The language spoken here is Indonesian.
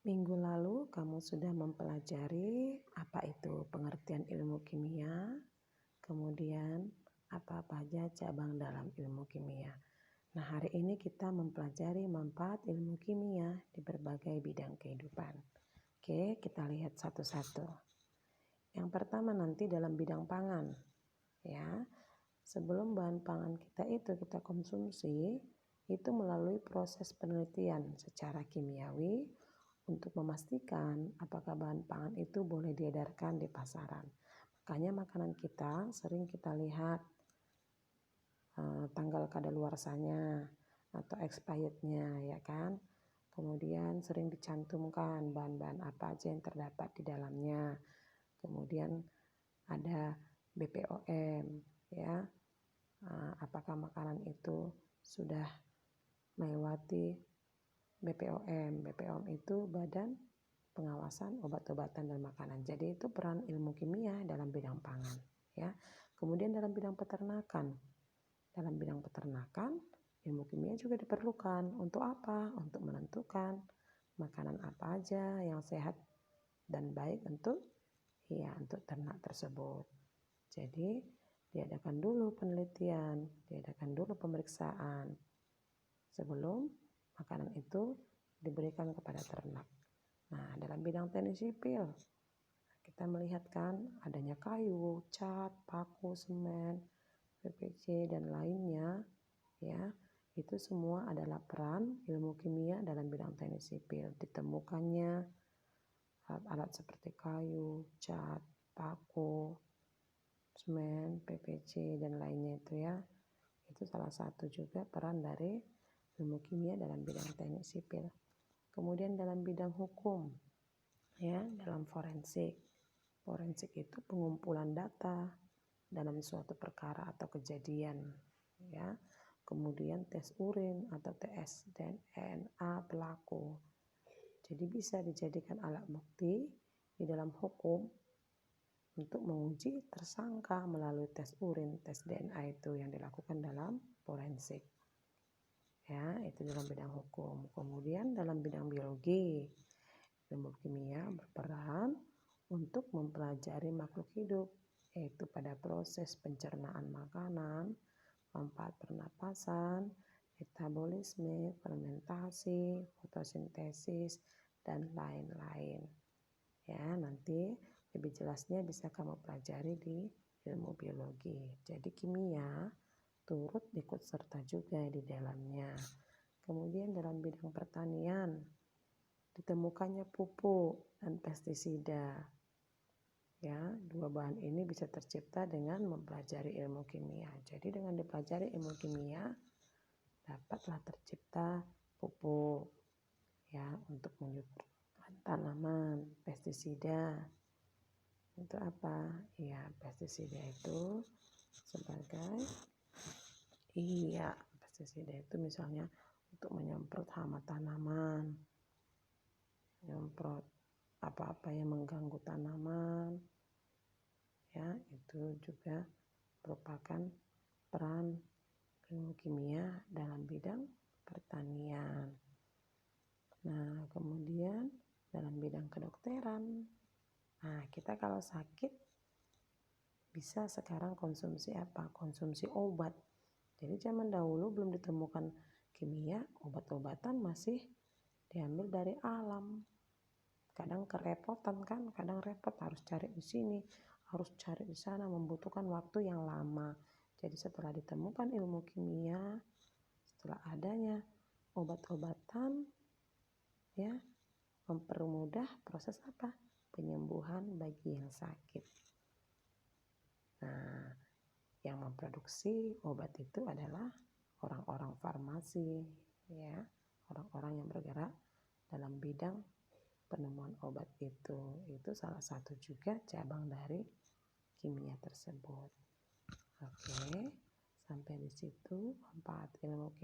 Minggu lalu kamu sudah mempelajari apa itu pengertian ilmu kimia, kemudian apa-apa aja cabang dalam ilmu kimia. Nah, hari ini kita mempelajari manfaat ilmu kimia di berbagai bidang kehidupan. Oke, kita lihat satu-satu. Yang pertama nanti dalam bidang pangan. Ya, sebelum bahan pangan kita konsumsi, itu melalui proses penelitian secara kimiawi untuk memastikan apakah bahan pangan itu boleh diedarkan di pasaran. Makanya makanan kita sering kita lihat tanggal kadaluarsanya atau expirednya, ya kan. Kemudian sering dicantumkan bahan-bahan apa aja yang terdapat di dalamnya. Kemudian ada BPOM, ya. Apakah makanan itu sudah melewati BPOM. BPOM itu Badan Pengawasan Obat-obatan dan Makanan. Jadi itu peran ilmu kimia dalam bidang pangan, ya. Kemudian dalam bidang peternakan. Dalam bidang peternakan, ilmu kimia juga diperlukan. Untuk apa? Untuk menentukan makanan apa aja yang sehat dan baik untuk ternak tersebut. Jadi diadakan dulu penelitian, diadakan dulu pemeriksaan sebelum makanan itu diberikan kepada ternak. Nah, dalam bidang teknik sipil, kita melihat kan adanya kayu, cat, paku, semen, PVC, dan lainnya, ya. Itu semua adalah peran ilmu kimia dalam bidang teknik sipil. Ditemukannya alat-alat seperti kayu, cat, paku, semen, PVC, dan lainnya itu, ya. Itu salah satu juga peran dari ilmu kimia dalam bidang teknik sipil. Kemudian dalam bidang hukum, ya, dalam forensik. Forensik itu pengumpulan data dalam suatu perkara atau kejadian, ya. Kemudian tes urin atau tes DNA pelaku. Jadi bisa dijadikan alat bukti di dalam hukum untuk menguji tersangka melalui tes urin, tes DNA itu yang dilakukan dalam forensik. Ya, itu dalam bidang hukum. Kemudian dalam bidang biologi, ilmu kimia berperan untuk mempelajari makhluk hidup, yaitu pada proses pencernaan makanan, manfaat pernapasan, metabolisme, fermentasi, fotosintesis, dan lain-lain. Ya, nanti lebih jelasnya bisa kamu pelajari di ilmu biologi. Jadi kimia turut ikut serta juga di dalamnya. Kemudian dalam bidang pertanian, ditemukannya pupuk dan pestisida. Ya, dua bahan ini bisa tercipta dengan mempelajari ilmu kimia. Jadi dengan dipelajari ilmu kimia, dapatlah tercipta pupuk, ya, untuk menyuburkan tanaman. Pestisida itu apa? Ya, pestisida itu sebagai pestisida itu misalnya untuk menyemprot hama tanaman, menyemprot apa-apa yang mengganggu tanaman, ya, itu juga merupakan peran ilmu kimia dalam bidang pertanian. Nah, kemudian dalam bidang kedokteran, nah, kita kalau sakit bisa sekarang konsumsi apa? Konsumsi obat. Jadi zaman dahulu belum ditemukan kimia, obat-obatan masih diambil dari alam. Kadang kerepotan kan, kadang repot harus cari di sini, harus cari di sana, membutuhkan waktu yang lama. Jadi setelah ditemukan ilmu kimia, setelah adanya obat-obatan, ya, mempermudah proses apa? Penyembuhan bagi yang sakit. Nah, yang memproduksi obat itu adalah orang-orang farmasi, ya, orang-orang yang bergerak dalam bidang penemuan obat itu salah satu juga cabang dari kimia tersebut. Oke, sampai di situ manfaat ilmu kimia.